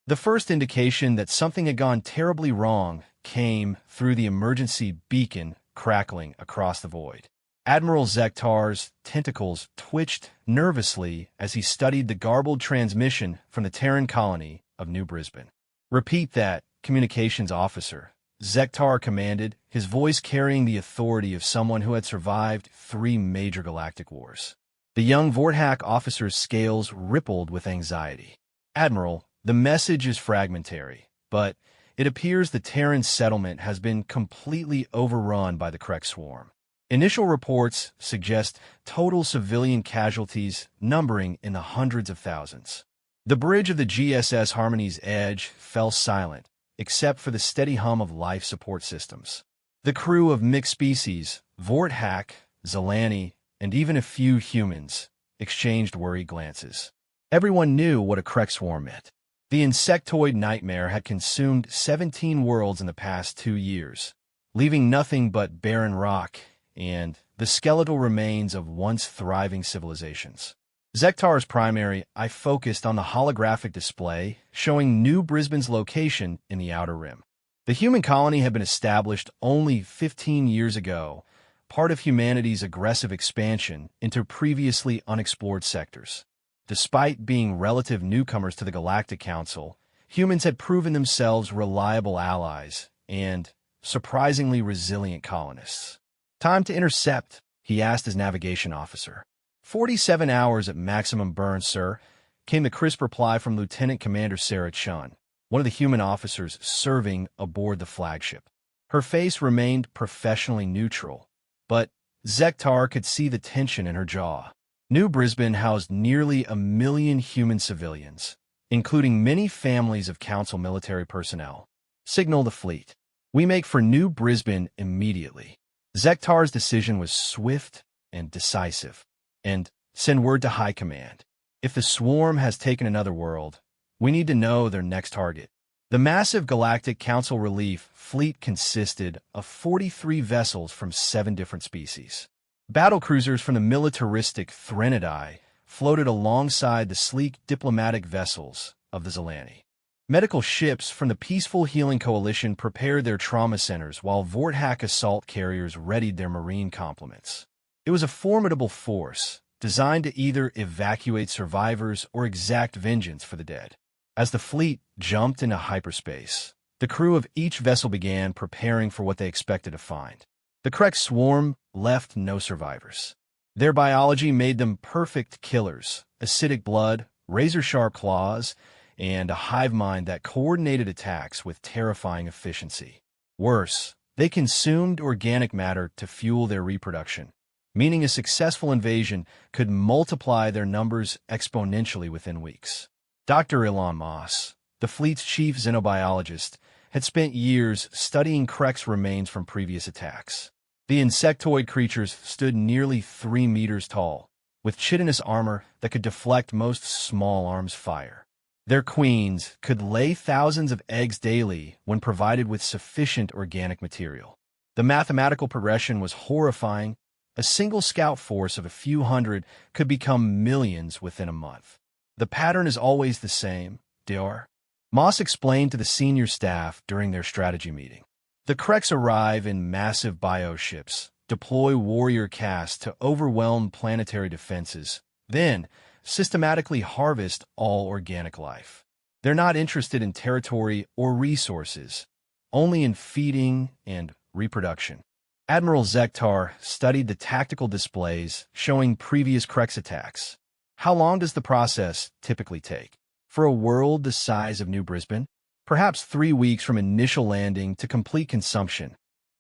The first indication that something had gone terribly wrong came through the emergency beacon crackling across the void. Admiral Zektar's tentacles twitched nervously as he studied the garbled transmission from the Terran colony of New Brisbane. "Repeat that, communications officer," Zektar commanded, his voice carrying the authority of someone who had survived 3 major galactic wars. The young Vorthak officer's scales rippled with anxiety. "Admiral, the message is fragmentary, but it appears the Terran settlement has been completely overrun by the Krek swarm. Initial reports suggest total civilian casualties numbering in the hundreds of thousands." The bridge of the GSS Harmony's edge fell silent, except for the steady hum of life support systems. The crew of mixed species, Vorthak, Zilani, and even a few humans, exchanged worried glances. Everyone knew what a Krek swarm meant. The insectoid nightmare had consumed 17 worlds in the past 2 years, leaving nothing but barren rock and the skeletal remains of once thriving civilizations. Zektar's primary eye focused on the holographic display showing New Brisbane's location in the Outer Rim. The human colony had been established only 15 years ago, part of humanity's aggressive expansion into previously unexplored sectors. Despite being relative newcomers to the Galactic Council, humans had proven themselves reliable allies and surprisingly resilient colonists. "Time to intercept," he asked his navigation officer. 47 hours at maximum burn, sir," came the crisp reply from Lieutenant Commander Sarah Chun, one of the human officers serving aboard the flagship. Her face remained professionally neutral, but Zektar could see the tension in her jaw. New Brisbane housed nearly 1 million human civilians, including many families of Council military personnel. "Signal the fleet. We make for New Brisbane immediately." Zektar's decision was swift and decisive. "And send word to High Command. If the swarm has taken another world, we need to know their next target." The massive Galactic Council Relief fleet consisted of 43 vessels from 7 different species. Battlecruisers from the militaristic Threnodidae floated alongside the sleek diplomatic vessels of the Zilani. Medical ships from the Peaceful Healing Coalition prepared their trauma centers, while Vorthak assault carriers readied their marine complements. It was a formidable force, designed to either evacuate survivors or exact vengeance for the dead. As the fleet jumped into hyperspace, the crew of each vessel began preparing for what they expected to find. The Krek swarm left no survivors. Their biology made them perfect killers: acidic blood, razor-sharp claws, and a hive mind that coordinated attacks with terrifying efficiency. Worse, they consumed organic matter to fuel their reproduction, meaning a successful invasion could multiply their numbers exponentially within weeks. Dr. Elon Moss, the fleet's chief xenobiologist, had spent years studying Krek's remains from previous attacks. The insectoid creatures stood nearly 3 meters tall, with chitinous armor that could deflect most small arms fire. Their queens could lay thousands of eggs daily when provided with sufficient organic material. The mathematical progression was horrifying. A single scout force of a few hundred could become millions within a month. "The pattern is always the same, Dior," Moss explained to the senior staff during their strategy meeting. "The Kreks arrive in massive bioships, deploy warrior castes to overwhelm planetary defenses, then systematically harvest all organic life. They're not interested in territory or resources, only in feeding and reproduction." Admiral Zektar studied the tactical displays showing previous Kreks attacks. "How long does the process typically take? For a world the size of New Brisbane? Perhaps 3 weeks from initial landing to complete consumption,"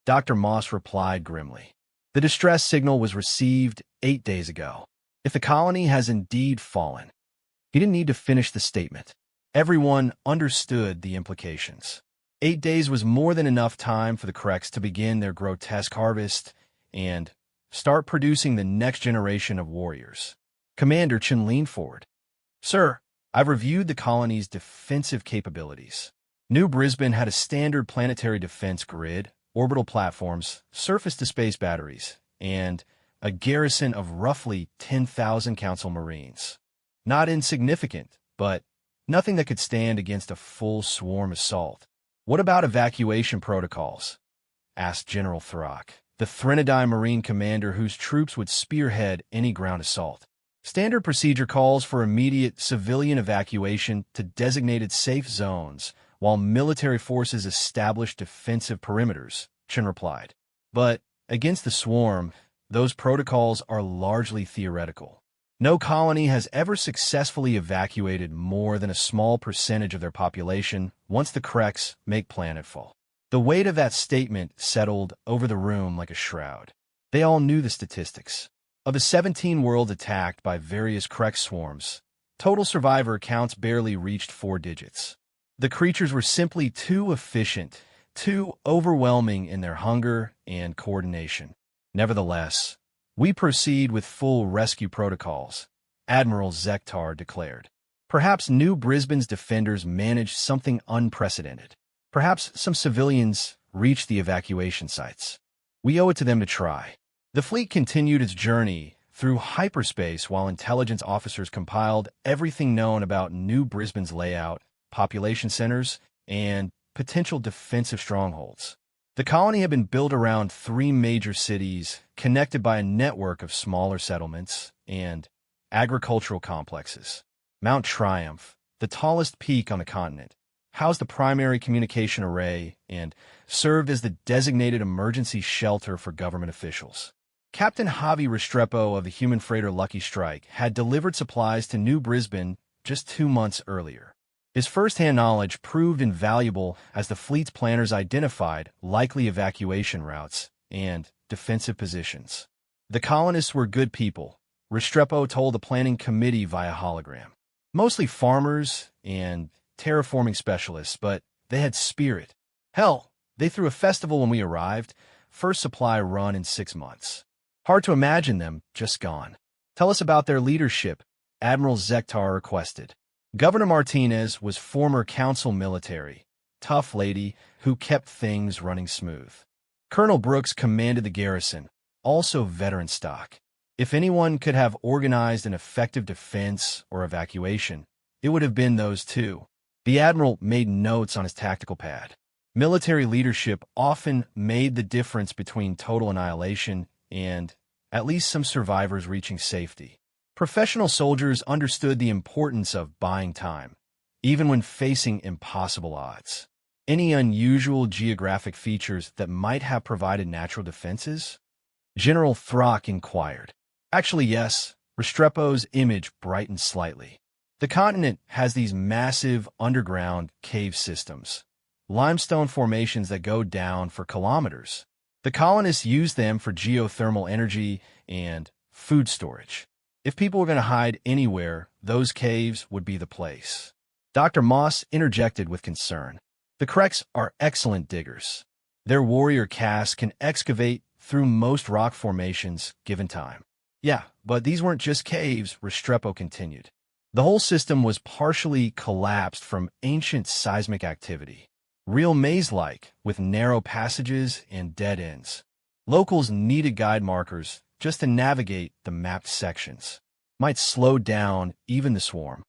Dr. Moss replied grimly. "The distress signal was received 8 days ago. If the colony has indeed fallen." He didn't need to finish the statement. Everyone understood the implications. 8 days was more than enough time for the Kreks to begin their grotesque harvest and start producing the next generation of warriors. Commander Chen leaned forward. "Sir, I've reviewed the colony's defensive capabilities. New Brisbane had a standard planetary defense grid, orbital platforms, surface-to-space batteries, and a garrison of roughly 10,000 Council Marines. Not insignificant, but Nothing that could stand against a full swarm assault. "What about evacuation protocols?" asked General Throck, the Threnodine Marine commander whose troops would spearhead any ground assault. "Standard procedure calls for immediate civilian evacuation to designated safe zones, while military forces establish defensive perimeters," Chen replied. "But against the swarm, those protocols are largely theoretical. No colony has ever successfully evacuated more than a small percentage of their population once the Kreks make planetfall." The weight of that statement settled over the room like a shroud. They all knew the statistics. Of the 17 worlds attacked by various Krek swarms, total survivor counts barely reached 4 digits. The creatures were simply too efficient, too overwhelming in their hunger and coordination. "Nevertheless, we proceed with full rescue protocols," Admiral Zektar declared. "Perhaps New Brisbane's defenders managed something unprecedented. Perhaps some civilians reached the evacuation sites. We owe it to them to try." The fleet continued its journey through hyperspace while intelligence officers compiled everything known about New Brisbane's layout, population centers, and potential defensive strongholds. The colony had been built around 3 major cities, connected by a network of smaller settlements and agricultural complexes. Mount Triumph, the tallest peak on the continent, housed the primary communication array and served as the designated emergency shelter for government officials. Captain Javi Restrepo of the human freighter Lucky Strike had delivered supplies to New Brisbane just 2 months earlier. His first-hand knowledge proved invaluable as the fleet's planners identified likely evacuation routes and defensive positions. The colonists were good people, Restrepo told the planning committee via hologram. Mostly farmers and terraforming specialists, but they had spirit. Hell, they threw a festival when we arrived, first supply run in 6 months. Hard to imagine them just gone. "Tell us about their leadership," Admiral Zektar requested. Governor Martinez was former council military, tough lady who kept things running smooth. Colonel Brooks commanded the garrison, also veteran stock. If anyone could have organized an effective defense or evacuation, it would have been those two. The admiral made notes on his tactical pad. Military leadership often made the difference between total annihilation and at least some survivors reaching safety. Professional soldiers understood the importance of buying time, even when facing impossible odds. "Any unusual geographic features that might have provided natural defenses?" General Throck inquired. "Actually, yes." Restrepo's image brightened slightly. "The continent has these massive underground cave systems, limestone formations that go down for kilometers. The colonists used them for geothermal energy and food storage. If people were going to hide anywhere, those caves would be the place." Dr. Moss interjected with concern. "The Kreks are excellent diggers. Their warrior caste can excavate through most rock formations given time." "Yeah, but these weren't just caves," Restrepo continued. "The whole system was partially collapsed from ancient seismic activity. Real maze-like, with narrow passages and dead ends. Locals needed guide markers just to navigate the mapped sections. Might slow down even the swarm."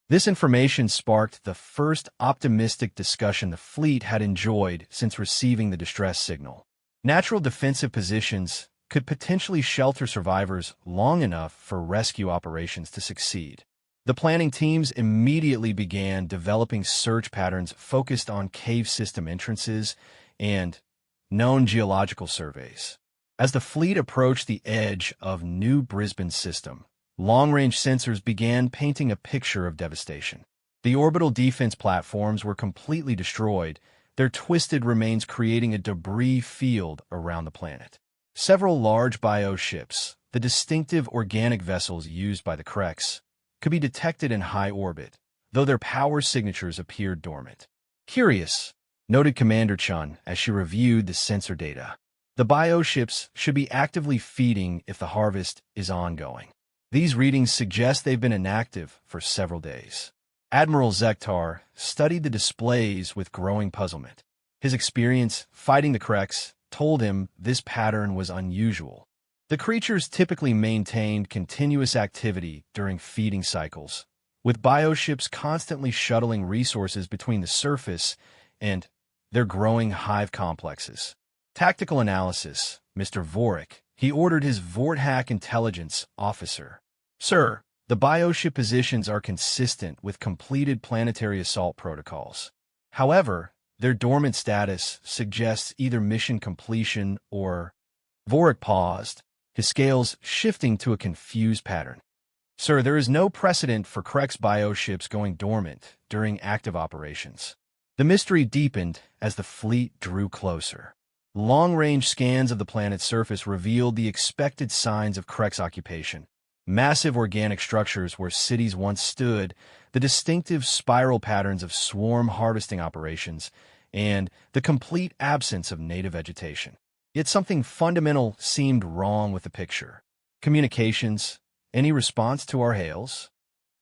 This information sparked the first optimistic discussion the fleet had enjoyed since receiving the distress signal. Natural defensive positions could potentially shelter survivors long enough for rescue operations to succeed. The planning teams immediately began developing search patterns focused on cave system entrances and known geological surveys. As the fleet approached the edge of New Brisbane's system, long-range sensors began painting a picture of devastation. The orbital defense platforms were completely destroyed, their twisted remains creating a debris field around the planet. Several large bioships, the distinctive organic vessels used by the Kreks, could be detected in high orbit, though their power signatures appeared dormant. "Curious," noted Commander Chun as she reviewed the sensor data. "The bioships should be actively feeding if the harvest is ongoing. These readings suggest they've been inactive for several days." Admiral Zektar studied the displays with growing puzzlement. His experience fighting the Kreks told him this pattern was unusual. The creatures typically maintained continuous activity during feeding cycles, with bioships constantly shuttling resources between the surface and their growing hive complexes. Tactical analysis, Mr. Vorik. He ordered his Vorthack intelligence officer. Sir, the bioship positions are consistent with completed planetary assault protocols. However, their dormant status suggests either mission completion or... Vorik paused, his scales shifting to a confused pattern. Sir, there is no precedent for Krex bioships going dormant during active operations. The mystery deepened as the fleet drew closer. Long-range scans of the planet's surface revealed the expected signs of Krex occupation. Massive organic structures where cities once stood, the distinctive spiral patterns of swarm harvesting operations, and the complete absence of native vegetation. Yet something fundamental seemed wrong with the picture. Communications. Any response to our hails?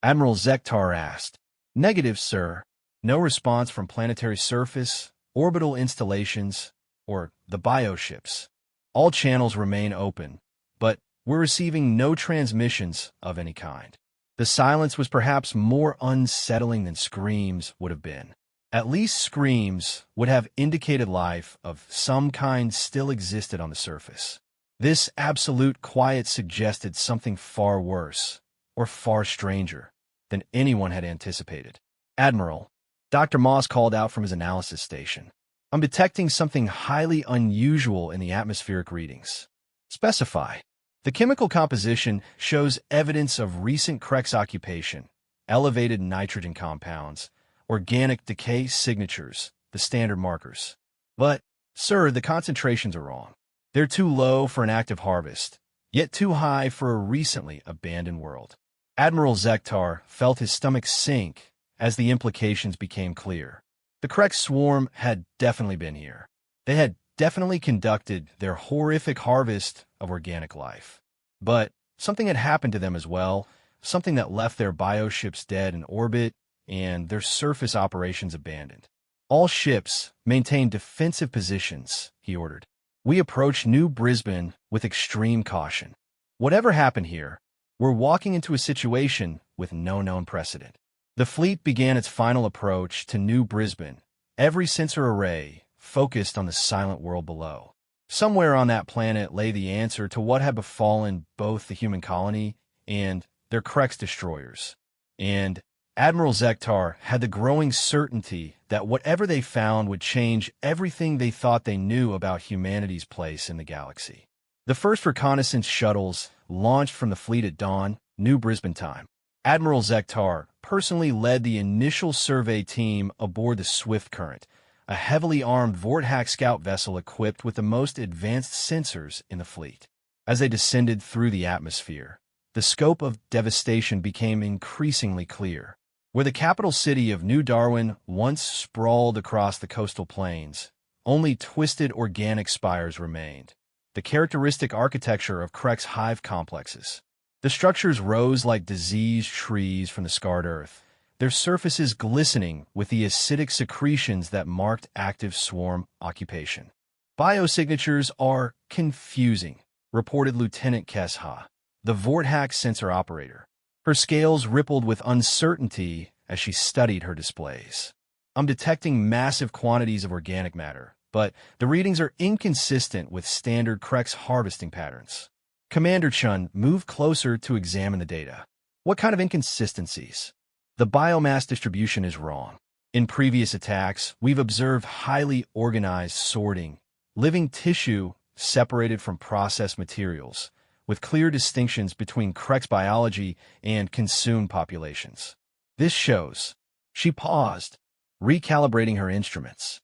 Admiral Zektar asked. Negative, sir. No response from planetary surface, orbital installations, or the bioships. All channels remain open, but we're receiving no transmissions of any kind. The silence was perhaps more unsettling than screams would have been. At least screams would have indicated life of some kind still existed on the surface. This absolute quiet suggested something far worse, or far stranger, than anyone had anticipated. Admiral, Dr. Moss called out from his analysis station. I'm detecting something highly unusual in the atmospheric readings. Specify. The chemical composition shows evidence of recent Krex occupation, elevated nitrogen compounds, organic decay signatures, the standard markers. But, sir, the concentrations are wrong. They're too low for an active harvest, yet too high for a recently abandoned world. Admiral Zektar felt his stomach sink as the implications became clear. The Krex swarm had definitely been here. They had definitely conducted their horrific harvest of organic life. But something had happened to them as well, something that left their bioships dead in orbit and their surface operations abandoned. All ships maintain defensive positions, he ordered. We approach New Brisbane with extreme caution. Whatever happened here, we're walking into a situation with no known precedent. The fleet began its final approach to New Brisbane, every sensor array focused on the silent world below. Somewhere on that planet lay the answer to what had befallen both the human colony and their Krex destroyers. And Admiral Zektar had the growing certainty that whatever they found would change everything they thought they knew about humanity's place in the galaxy. The first reconnaissance shuttles launched from the fleet at dawn, New Brisbane time. Admiral Zektar personally led the initial survey team aboard the Swift Current, a heavily armed Vorthack scout vessel equipped with the most advanced sensors in the fleet. As they descended through the atmosphere, the scope of devastation became increasingly clear. Where the capital city of New Darwin once sprawled across the coastal plains, only twisted organic spires remained, the characteristic architecture of Krex hive complexes. The structures rose like diseased trees from the scarred earth, their surfaces glistening with the acidic secretions that marked active swarm occupation. Biosignatures are confusing, reported Lieutenant Kesha, the Vorthack sensor operator. Her scales rippled with uncertainty as she studied her displays. I'm detecting massive quantities of organic matter, but the readings are inconsistent with standard Krex harvesting patterns. Commander Chun moved closer to examine the data. What kind of inconsistencies? The biomass distribution is wrong. In previous attacks, we've observed highly organized sorting, living tissue separated from processed materials, with clear distinctions between Krex biology and consumed populations. This shows. She paused, recalibrating her instruments.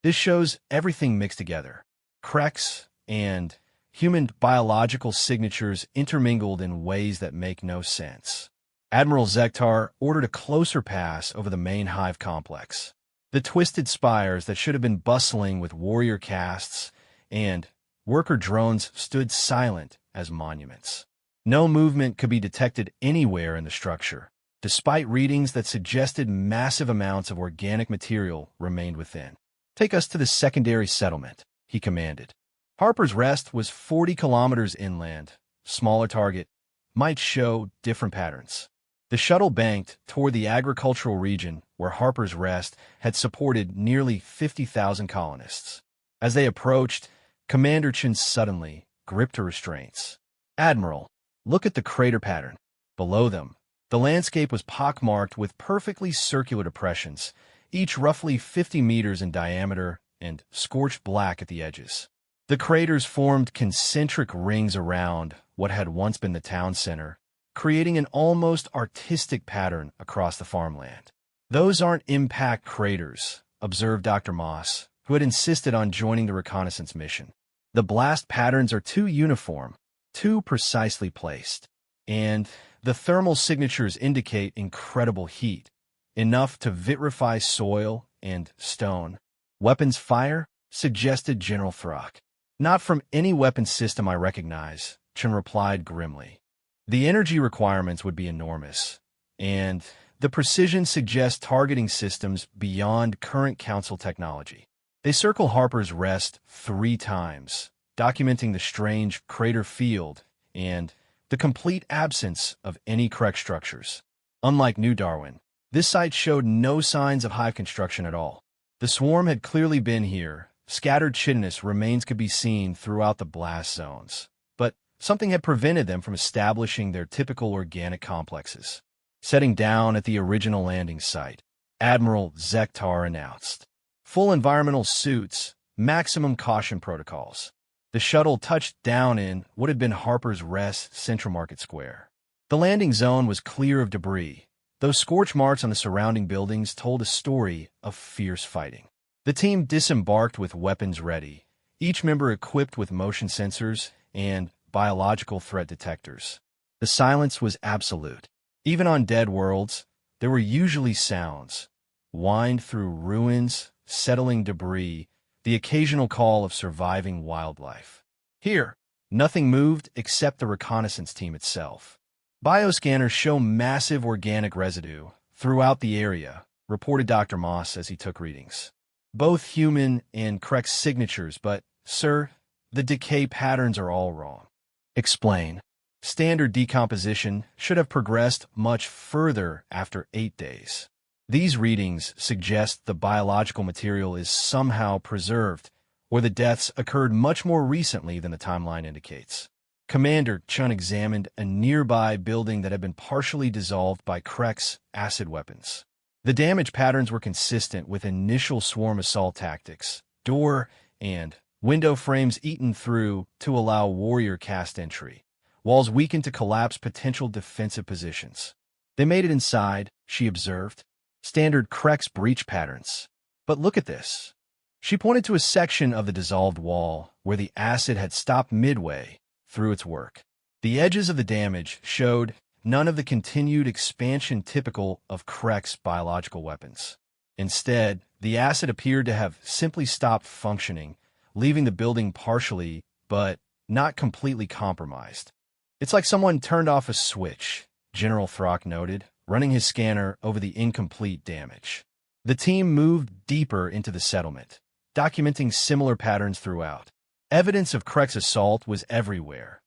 This shows everything mixed together. Krex and human biological signatures intermingled in ways that make no sense. Admiral Zektar ordered a closer pass over the main hive complex. The twisted spires that should have been bustling with warrior castes and worker drones stood silent as monuments. No movement could be detected anywhere in the structure, despite readings that suggested massive amounts of organic material remained within. Take us to the secondary settlement, he commanded. Harper's Rest was 40 kilometers inland. Smaller target, might show different patterns. The shuttle banked toward the agricultural region where Harper's Rest had supported nearly 50,000 colonists. As they approached, Commander Chen suddenly gripped her restraints. "Admiral, look at the crater pattern." Below them, the landscape was pockmarked with perfectly circular depressions, each roughly 50 meters in diameter and scorched black at the edges. The craters formed concentric rings around what had once been the town center, creating an almost artistic pattern across the farmland. "Those aren't impact craters," observed Dr. Moss, who had insisted on joining the reconnaissance mission. "The blast patterns are too uniform, too precisely placed, and the thermal signatures indicate incredible heat, enough to vitrify soil and stone." "Weapons fire?" suggested General Throck. "Not from any weapon system I recognize," Chen replied grimly. "The energy requirements would be enormous, and the precision suggests targeting systems beyond current Council technology." They circle Harper's Rest 3 times, documenting the strange crater field and the complete absence of any correct structures. Unlike New Darwin, this site showed no signs of hive construction at all. The swarm had clearly been here. Scattered chitinous remains could be seen throughout the blast zones, but something had prevented them from establishing their typical organic complexes. Setting down at the original landing site, Admiral Zektar announced, "Full environmental suits, maximum caution protocols." The shuttle touched down in what had been Harper's Rest Central Market Square. The landing zone was clear of debris. Those scorch marks on the surrounding buildings told a story of fierce fighting. The team disembarked with weapons ready, each member equipped with motion sensors and biological threat detectors. The silence was absolute. Even on dead worlds, there were usually sounds, whined through ruins, settling debris, the occasional call of surviving wildlife. Here, nothing moved except the reconnaissance team itself. "Bioscanners show massive organic residue throughout the area," reported Dr. Moss as he took readings. "Both human and correct signatures, but, sir, the decay patterns are all wrong." "Explain." "Standard decomposition should have progressed much further after 8 days. These readings suggest the biological material is somehow preserved, or the deaths occurred much more recently than the timeline indicates." Commander Chun examined a nearby building that had been partially dissolved by Krek's acid weapons. The damage patterns were consistent with initial swarm assault tactics, door and window frames eaten through to allow warrior cast entry, walls weakened to collapse potential defensive positions. "They made it inside," she observed. "Standard Krek's breach patterns. But look at this." She pointed to a section of the dissolved wall where the acid had stopped midway through its work. The edges of the damage showed none of the continued expansion typical of Krek's biological weapons. Instead, the acid appeared to have simply stopped functioning, leaving the building partially, but not completely compromised. "It's like someone turned off a switch," General Throck noted, running his scanner over the incomplete damage. The team moved deeper into the settlement, documenting similar patterns throughout. Evidence of Krek's assault was everywhere.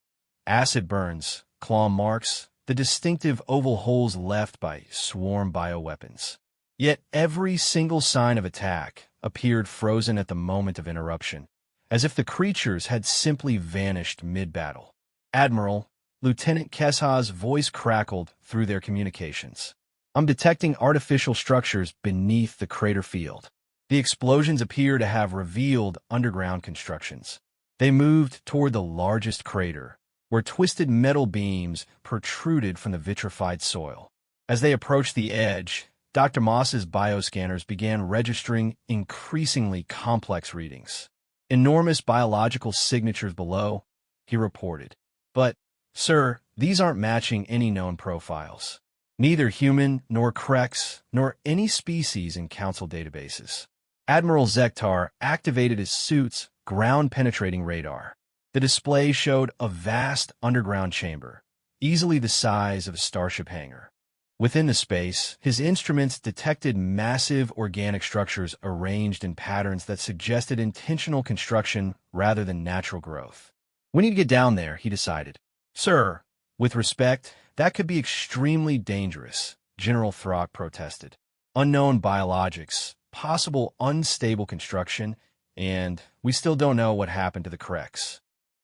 Acid burns, claw marks, the distinctive oval holes left by swarm bioweapons. Yet every single sign of attack appeared frozen at the moment of interruption, as if the creatures had simply vanished mid-battle. "Admiral," Lieutenant Kesha's voice crackled through their communications. "I'm detecting artificial structures beneath the crater field." The explosions appear to have revealed underground constructions. They moved toward the largest crater, where twisted metal beams protruded from the vitrified soil. As they approached the edge, Dr. Moss's bioscanners began registering increasingly complex readings. "Enormous biological signatures below," he reported. "But, sir, these aren't matching any known profiles. Neither human, nor Krek's, nor any species in Council databases." Admiral Zektar activated his suit's ground-penetrating radar. The display showed a vast underground chamber, easily the size of a starship hangar. Within the space, his instruments detected massive organic structures arranged in patterns that suggested intentional construction rather than natural growth. "We need to get down there," he decided. "Sir," with respect, That could be extremely dangerous, General Throck protested. Unknown biologics, possible unstable construction, and we still don't know what happened to the Krex.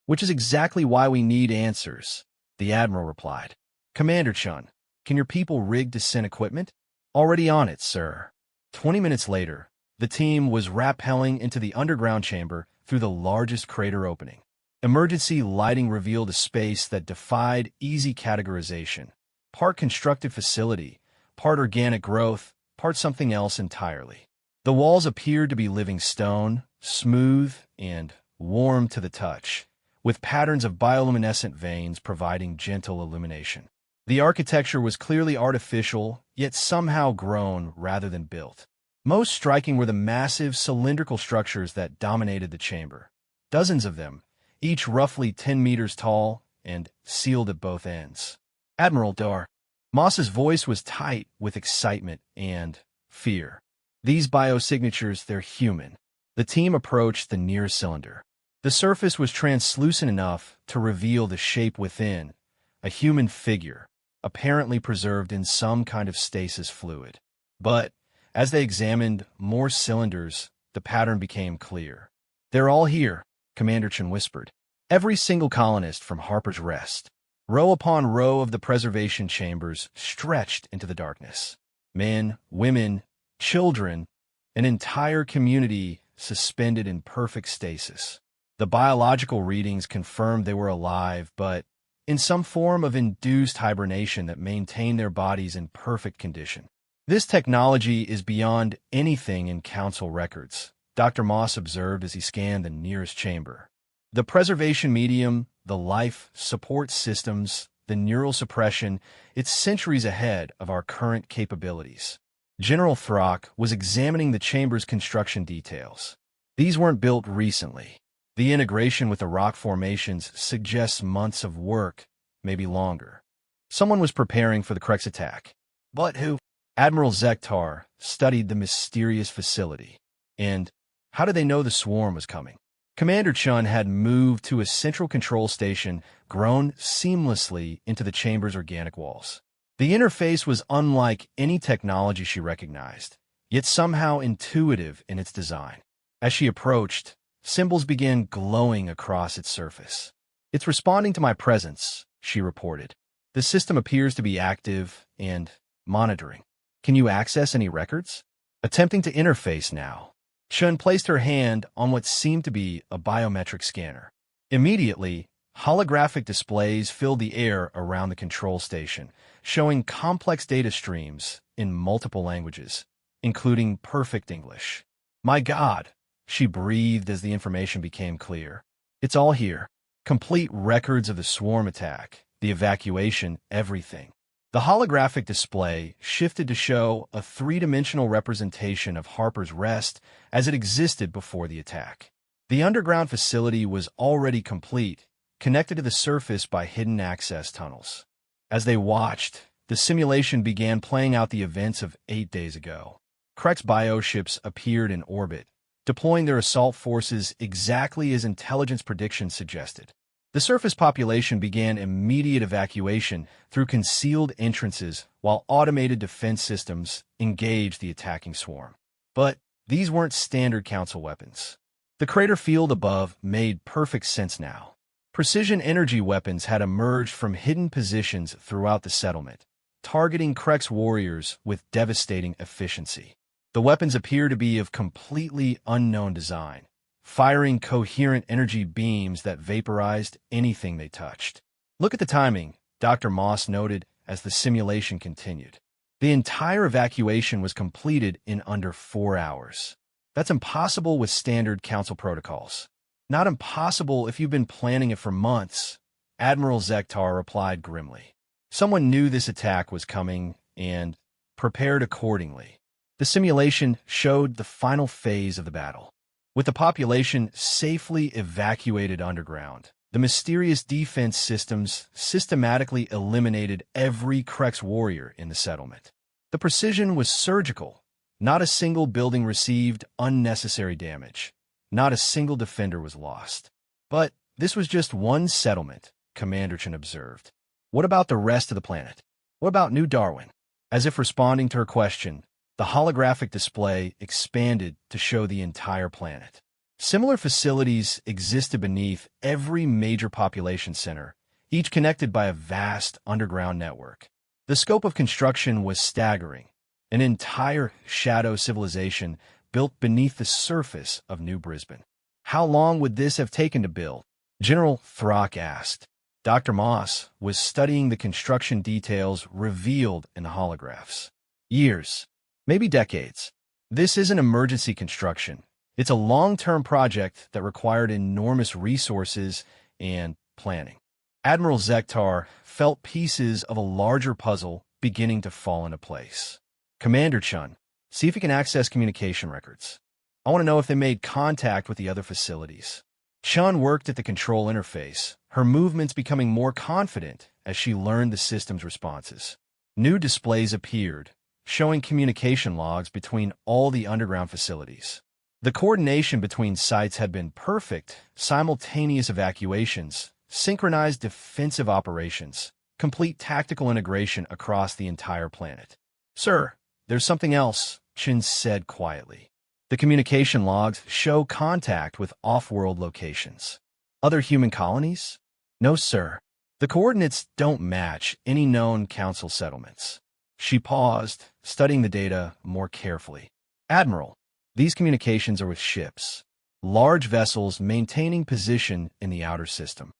Which is exactly why we need answers, the Admiral replied. Commander Chun, can your people rig descent equipment? Already on it, sir. 20 minutes later, the team was rappelling into the underground chamber through the largest crater opening. Emergency lighting revealed a space that defied easy categorization. Part constructed facility, part organic growth, part something else entirely. The walls appeared to be living stone, smooth and warm to the touch, with patterns of bioluminescent veins providing gentle illumination. The architecture was clearly artificial, yet somehow grown rather than built. Most striking were the massive cylindrical structures that dominated the chamber. Dozens of them, each roughly 10 meters tall and sealed at both ends. Admiral Dar. Moss's voice was tight with excitement and fear. These biosignatures, they're human. The team approached the nearest cylinder. The surface was translucent enough to reveal the shape within, a human figure, apparently preserved in some kind of stasis fluid. But as they examined more cylinders, the pattern became clear. They're all here, Commander Chen whispered. Every single colonist from Harper's Rest. Row upon row of the preservation chambers stretched into the darkness. Men, women, children, an entire community suspended in perfect stasis. The biological readings confirmed they were alive, but in some form of induced hibernation that maintained their bodies in perfect condition. This technology is beyond anything in Council records, Dr. Moss observed as he scanned the nearest chamber. The preservation medium, the life support systems, the neural suppression, it's centuries ahead of our current capabilities. General Throck was examining the chamber's construction details. These weren't built recently. The integration with the rock formations suggests months of work, maybe longer. Someone was preparing for the Krex attack. But who? Admiral Zektar studied the mysterious facility. And how did they know the swarm was coming? Commander Chun had moved to a central control station grown seamlessly into the chamber's organic walls. The interface was unlike any technology she recognized, yet somehow intuitive in its design. As she approached, symbols began glowing across its surface. It's responding to my presence, she reported. The system appears to be active and monitoring. Can you access any records? Attempting to interface now. Chun placed her hand on what seemed to be a biometric scanner. Immediately, holographic displays filled the air around the control station, showing complex data streams in multiple languages, including perfect English. My God, she breathed as the information became clear. It's all here. Complete records of the swarm attack, the evacuation, everything. The holographic display shifted to show a three-dimensional representation of Harper's Rest as it existed before the attack. The underground facility was already complete, connected to the surface by hidden access tunnels. As they watched, the simulation began playing out the events of 8 days ago. Krex bioships appeared in orbit, deploying their assault forces exactly as intelligence predictions suggested. The surface population began immediate evacuation through concealed entrances while automated defense systems engaged the attacking swarm. But these weren't standard Council weapons. The crater field above made perfect sense now. Precision energy weapons had emerged from hidden positions throughout the settlement, targeting Krex warriors with devastating efficiency. The weapons appear to be of completely unknown design, firing coherent energy beams that vaporized anything they touched. Look at the timing, Dr. Moss noted as the simulation continued. The entire evacuation was completed in under 4 hours. That's impossible with standard Council protocols. Not impossible if you've been planning it for months, Admiral Zektar replied grimly. Someone knew this attack was coming and prepared accordingly. The simulation showed the final phase of the battle. With the population safely evacuated underground, the mysterious defense systems systematically eliminated every Krex warrior in the settlement. The precision was surgical. Not a single building received unnecessary damage. Not a single defender was lost. But this was just one settlement, Commander Chen observed. What about the rest of the planet? What about New Darwin? As if responding to her question, the holographic display expanded to show the entire planet. Similar facilities existed beneath every major population center, each connected by a vast underground network. The scope of construction was staggering, an entire shadow civilization built beneath the surface of New Brisbane. How long would this have taken to build? General Throck asked. Dr. Moss was studying the construction details revealed in the holographs. Years, maybe decades. This isn't emergency construction. It's a long-term project that required enormous resources and planning. Admiral Zektar felt pieces of a larger puzzle beginning to fall into place. Commander Chun, see if you can access communication records. I want to know if they made contact with the other facilities. Chun worked at the control interface, her movements becoming more confident as she learned the system's responses. New displays appeared, showing communication logs between all the underground facilities. The coordination between sites had been perfect: simultaneous evacuations, synchronized defensive operations, complete tactical integration across the entire planet. Sir, there's something else, Chin said quietly. The communication logs show contact with off-world locations. Other human colonies? No, sir. The coordinates don't match any known council settlements. She paused, studying the data more carefully. Admiral, these communications are with ships, large vessels maintaining position in the outer system.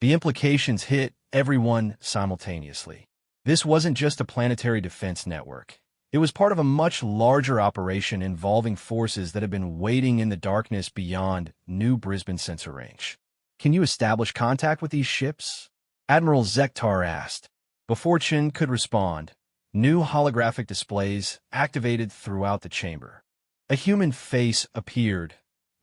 The implications hit everyone simultaneously. This wasn't just a planetary defense network. It was part of a much larger operation involving forces that had been waiting in the darkness beyond New Brisbane sensor range. Can you establish contact with these ships? Admiral Zektar asked. Before Chin could respond, new holographic displays activated throughout the chamber. A human face appeared,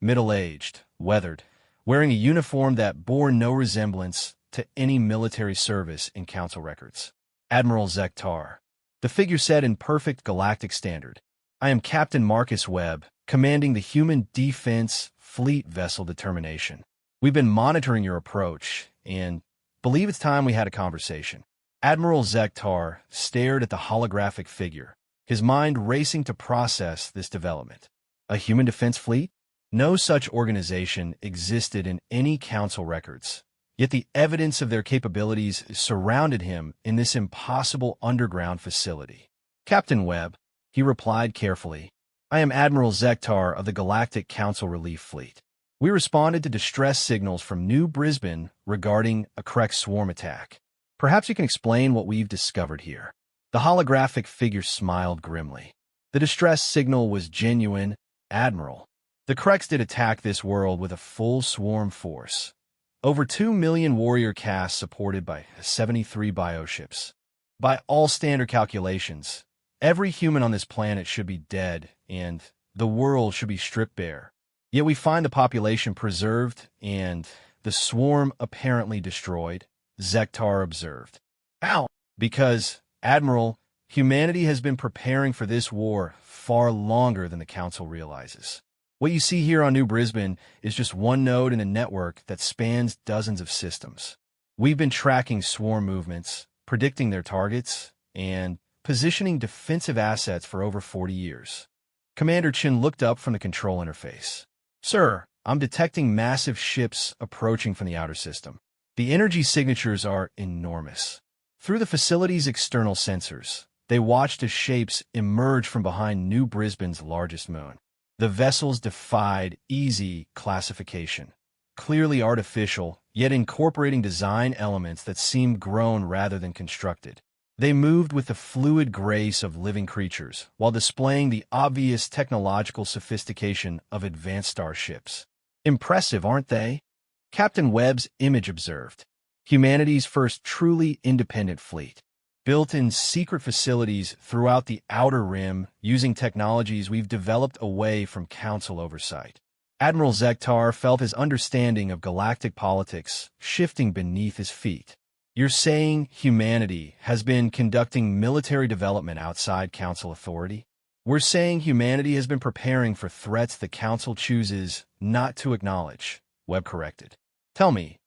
middle-aged, weathered, wearing a uniform that bore no resemblance to any military service in Council records. Admiral Zektar. The figure said in perfect galactic standard, I am Captain Marcus Webb, commanding the Human Defense Fleet Vessel Determination. We've been monitoring your approach, and believe it's time we had a conversation. Admiral Zektar stared at the holographic figure, his mind racing to process this development. A human defense fleet? No such organization existed in any council records. Yet the evidence of their capabilities surrounded him in this impossible underground facility. Captain Webb, he replied carefully, I am Admiral Zektar of the Galactic Council Relief Fleet. We responded to distress signals from New Brisbane regarding a Krek swarm attack. Perhaps you can explain what we've discovered here. The holographic figure smiled grimly. The distress signal was genuine, Admiral. The Kreks did attack this world with a full swarm force. Over 2 million warrior castes supported by 73 bioships. By all standard calculations, every human on this planet should be dead, and the world should be stripped bare. Yet we find the population preserved and the swarm apparently destroyed, Zektar observed. How? Because, Admiral, humanity has been preparing for this war far longer than the Council realizes. What you see here on New Brisbane is just one node in a network that spans dozens of systems. We've been tracking swarm movements, predicting their targets, and positioning defensive assets for over 40 years. Commander Chin looked up from the control interface. Sir, I'm detecting massive ships approaching from the outer system. The energy signatures are enormous. Through the facility's external sensors, they watched as shapes emerge from behind New Brisbane's largest moon. The vessels defied easy classification, clearly artificial, yet incorporating design elements that seemed grown rather than constructed. They moved with the fluid grace of living creatures, while displaying the obvious technological sophistication of advanced starships. Impressive, aren't they? Captain Webb's image observed. Humanity's first truly independent fleet. Built in secret facilities throughout the outer rim using technologies we've developed away from council oversight. Admiral Zektar felt his understanding of galactic politics shifting beneath his feet. You're saying humanity has been conducting military development outside council authority? We're saying humanity has been preparing for threats the council chooses not to acknowledge, Webb corrected. Tell me,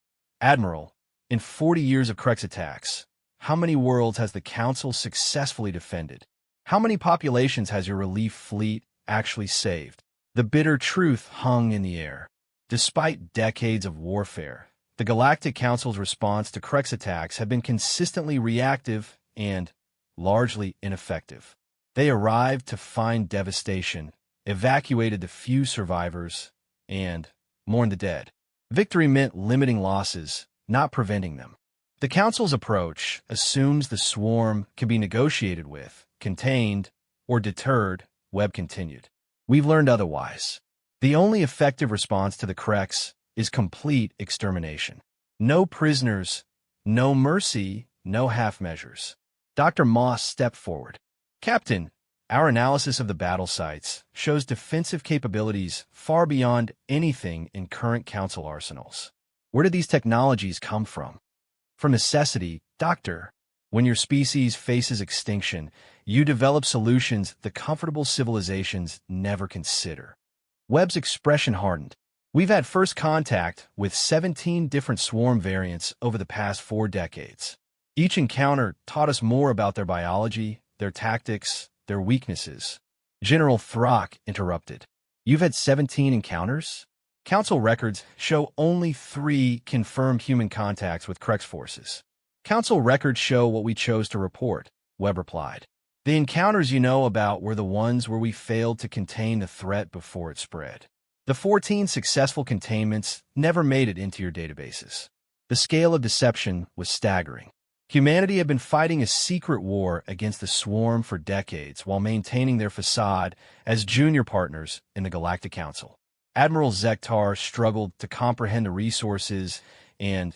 Admiral, in 40 years of Krek's attacks, how many worlds has the Council successfully defended? How many populations has your relief fleet actually saved? The bitter truth hung in the air. Despite decades of warfare, the Galactic Council's response to Krex attacks had been consistently reactive and largely ineffective. They arrived to find devastation, evacuated the few survivors, and mourned the dead. Victory meant limiting losses, not preventing them. The Council's approach assumes the swarm can be negotiated with, contained, or deterred, Webb continued. We've learned otherwise. The only effective response to the Krex is complete extermination. No prisoners, no mercy, no half measures. Dr. Moss stepped forward. Captain, our analysis of the battle sites shows defensive capabilities far beyond anything in current Council arsenals. Where did these technologies come from? From necessity, Doctor. When your species faces extinction, you develop solutions the comfortable civilizations never consider. Webb's expression hardened. We've had first contact with 17 different swarm variants over the past 4 decades. Each encounter taught us more about their biology, their tactics, their weaknesses. General Throck interrupted. You've had 17 encounters? Council records show only 3 confirmed human contacts with Krex forces. Council records show what we chose to report, Webb replied. The encounters you know about were the ones where we failed to contain the threat before it spread. The 14 successful containments never made it into your databases. The scale of deception was staggering. Humanity had been fighting a secret war against the swarm for decades while maintaining their facade as junior partners in the Galactic Council. Admiral Zektar struggled to comprehend the resources and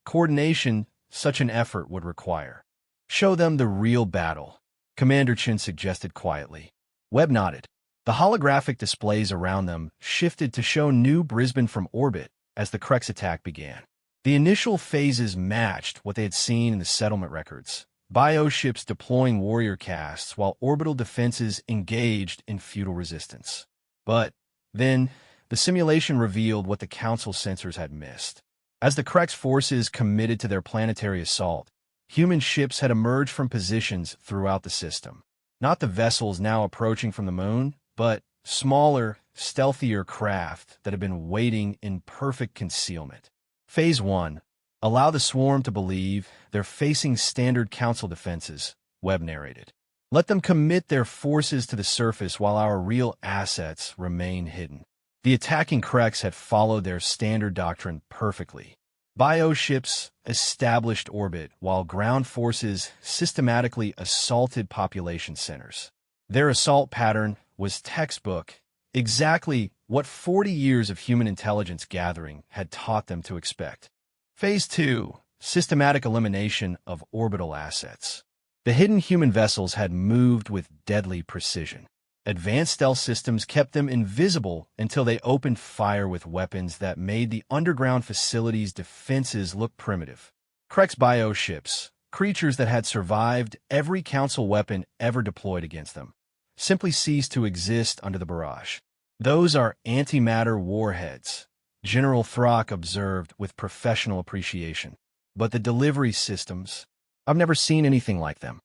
coordination such an effort would require. Show them the real battle, Commander Chin suggested quietly. Webb nodded. The holographic displays around them shifted to show New Brisbane from orbit as the Krex attack began. The initial phases matched what they had seen in the settlement records, bioships deploying warrior casts while orbital defenses engaged in futile resistance. But then, the simulation revealed what the Council sensors had missed. As the Krex forces committed to their planetary assault, human ships had emerged from positions throughout the system. Not the vessels now approaching from the moon, but smaller, stealthier craft that had been waiting in perfect concealment. Phase 1. Allow the swarm to believe they're facing standard Council defenses, Webb narrated. Let them commit their forces to the surface while our real assets remain hidden. The attacking Krex had followed their standard doctrine perfectly. Bioships established orbit while ground forces systematically assaulted population centers. Their assault pattern was textbook, exactly what 40 years of human intelligence gathering had taught them to expect. Phase 2. Systematic elimination of orbital assets. The hidden human vessels had moved with deadly precision. Advanced stealth systems kept them invisible until they opened fire with weapons that made the underground facility's defenses look primitive. Krex bioships, creatures that had survived every Council weapon ever deployed against them, simply ceased to exist under the barrage. Those are antimatter warheads, General Throck observed with professional appreciation. But the delivery systems, I've never seen anything like them.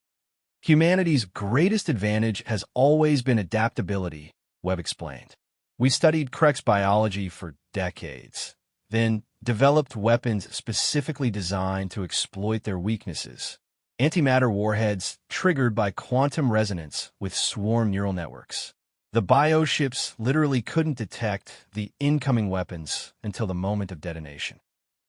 Humanity's greatest advantage has always been adaptability, Webb explained. We studied Krex biology for decades, then developed weapons specifically designed to exploit their weaknesses. Antimatter warheads triggered by quantum resonance with swarm neural networks. The bioships literally couldn't detect the incoming weapons until the moment of detonation.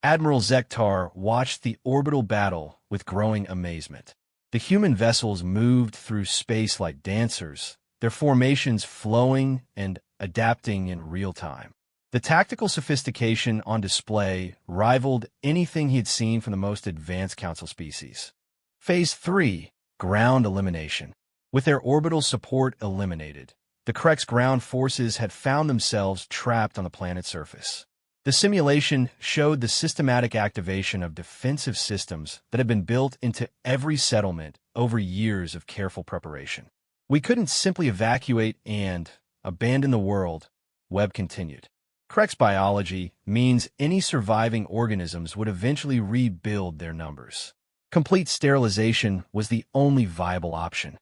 Admiral Zektar watched the orbital battle with growing amazement. The human vessels moved through space like dancers, their formations flowing and adapting in real time. The tactical sophistication on display rivaled anything he had seen from the most advanced Council species. Phase 3. Ground elimination. With their orbital support eliminated, the Krex ground forces had found themselves trapped on the planet's surface. The simulation showed the systematic activation of defensive systems that had been built into every settlement over years of careful preparation. We couldn't simply evacuate and abandon the world, Webb continued. Krex biology means any surviving organisms would eventually rebuild their numbers. Complete sterilization was the only viable option.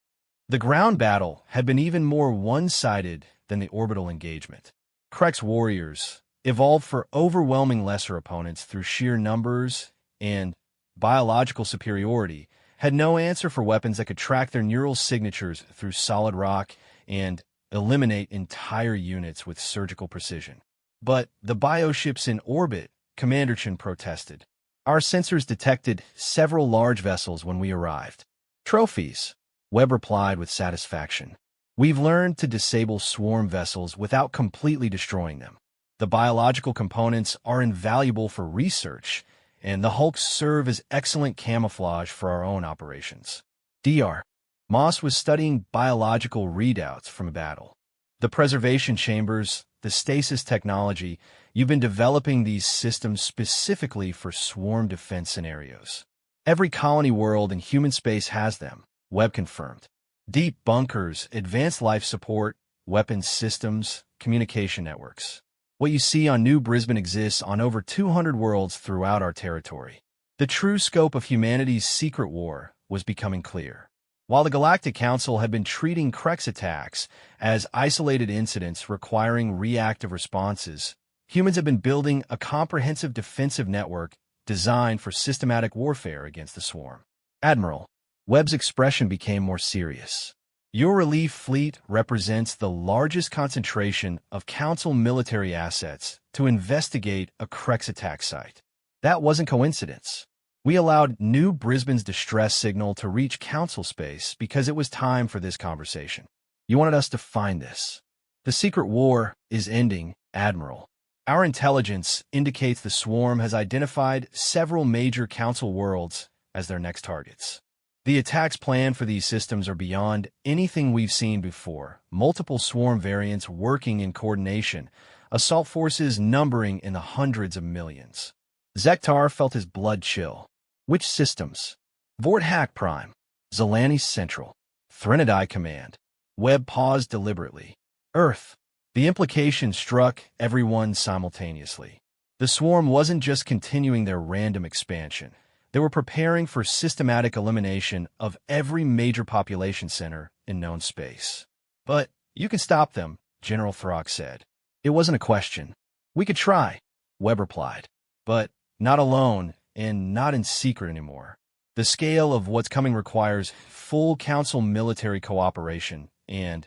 The ground battle had been even more one-sided than the orbital engagement. Krek's warriors evolved for overwhelming lesser opponents through sheer numbers and biological superiority, had no answer for weapons that could track their neural signatures through solid rock and eliminate entire units with surgical precision. But the bioships in orbit, Commander Chen protested. Our sensors detected several large vessels when we arrived. Trophies, Webb replied with satisfaction. We've learned to disable swarm vessels without completely destroying them. The biological components are invaluable for research, and the hulks serve as excellent camouflage for our own operations. Dr. Moss was studying biological readouts from a battle. The preservation chambers, the stasis technology, you've been developing these systems specifically for swarm defense scenarios. Every colony world in human space has them, Webb confirmed. Deep bunkers, advanced life support, weapons systems, communication networks. What you see on New Brisbane exists on over 200 worlds throughout our territory. The true scope of humanity's secret war was becoming clear. While the Galactic Council had been treating Krek's attacks as isolated incidents requiring reactive responses, humans have been building a comprehensive defensive network designed for systematic warfare against the swarm. Admiral, Webb's expression became more serious. Your relief fleet represents the largest concentration of Council military assets to investigate a Krek's attack site. That wasn't coincidence. We allowed New Brisbane's distress signal to reach Council space because it was time for this conversation. You wanted us to find this. The secret war is ending, Admiral. Our intelligence indicates the swarm has identified several major Council worlds as their next targets. The attacks planned for these systems are beyond anything we've seen before. Multiple swarm variants working in coordination, assault forces numbering in the hundreds of millions. Zektar felt his blood chill. Which systems? Vort Hack Prime, Zelanis Central, Threnodai Command. Webb paused deliberately. Earth. The implication struck everyone simultaneously. The swarm wasn't just continuing their random expansion. They were preparing for systematic elimination of every major population center in known space. But you can stop them, General Throck said. It wasn't a question. We could try, Webb replied. But not alone, and not in secret anymore. The scale of what's coming requires full Council military cooperation and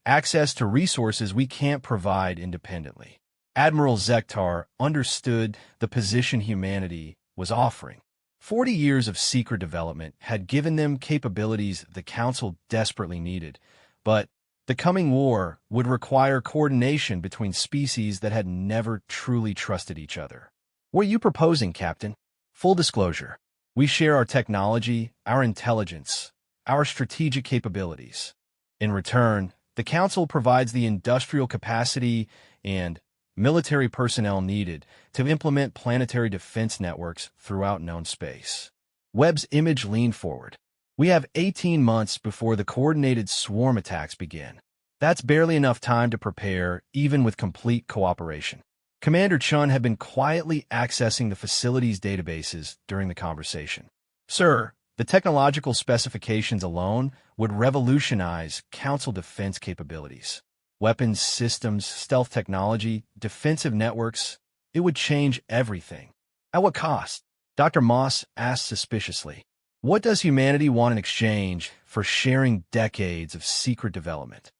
access to resources we can't provide independently. Admiral Zektar understood the position humanity was offering. 40 years of secret development had given them capabilities the Council desperately needed, but the coming war would require coordination between species that had never truly trusted each other. What are you proposing, Captain? Full disclosure, we share our technology, our intelligence, our strategic capabilities. In return, the Council provides the industrial capacity and military personnel needed to implement planetary defense networks throughout known space. Webb's image leaned forward. We have 18 months before the coordinated swarm attacks begin. That's barely enough time to prepare, even with complete cooperation. Commander Chun had been quietly accessing the facility's databases during the conversation. Sir, the technological specifications alone would revolutionize Council defense capabilities. Weapons, systems, stealth technology, defensive networks, it would change everything. At what cost? Dr. Moss asked suspiciously. What does humanity want in exchange for sharing decades of secret development?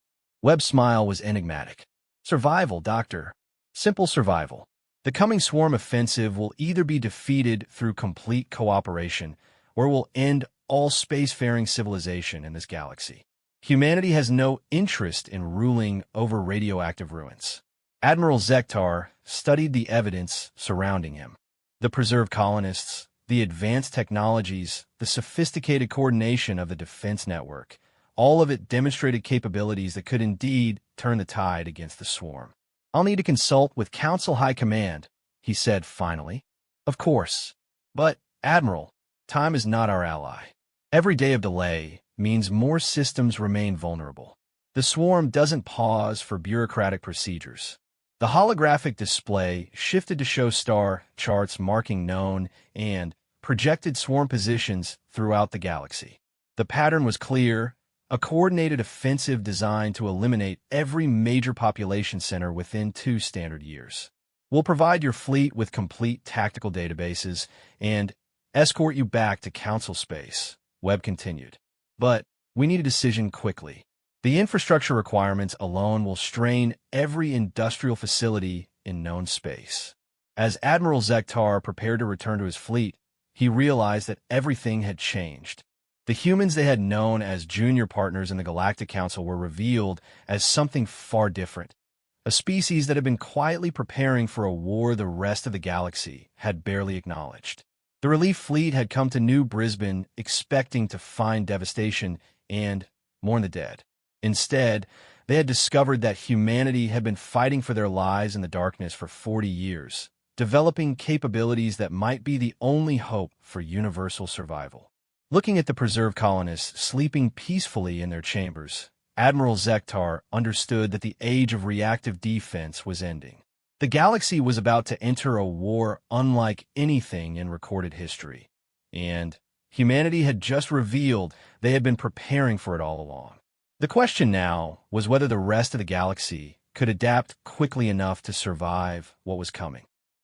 Webb's smile was enigmatic. Survival, Doctor. Simple survival. The coming swarm offensive will either be defeated through complete cooperation or will end all spacefaring civilization in this galaxy. Humanity has no interest in ruling over radioactive ruins. Admiral Zektar studied the evidence surrounding him. The preserved colonists, the advanced technologies, the sophisticated coordination of the defense network, all of it demonstrated capabilities that could indeed turn the tide against the swarm. I'll need to consult with Council High Command, he said finally. Of course. But, Admiral, time is not our ally. Every day of delay means more systems remain vulnerable. The swarm doesn't pause for bureaucratic procedures. The holographic display shifted to show star charts marking known and projected swarm positions throughout the galaxy. The pattern was clear, a coordinated offensive designed to eliminate every major population center within 2 standard years. We'll provide your fleet with complete tactical databases and escort you back to Council space, Webb continued. But we need a decision quickly. The infrastructure requirements alone will strain every industrial facility in known space. As Admiral Zektar prepared to return to his fleet, he realized that everything had changed. The humans they had known as junior partners in the Galactic Council were revealed as something far different, a species that had been quietly preparing for a war the rest of the galaxy had barely acknowledged. The relief fleet had come to New Brisbane expecting to find devastation and mourn the dead. Instead, they had discovered that humanity had been fighting for their lives in the darkness for 40 years, developing capabilities that might be the only hope for universal survival. Looking at the preserved colonists sleeping peacefully in their chambers, Admiral Zektar understood that the age of reactive defense was ending. The galaxy was about to enter a war unlike anything in recorded history, and humanity had just revealed they had been preparing for it all along. The question now was whether the rest of the galaxy could adapt quickly enough to survive what was coming.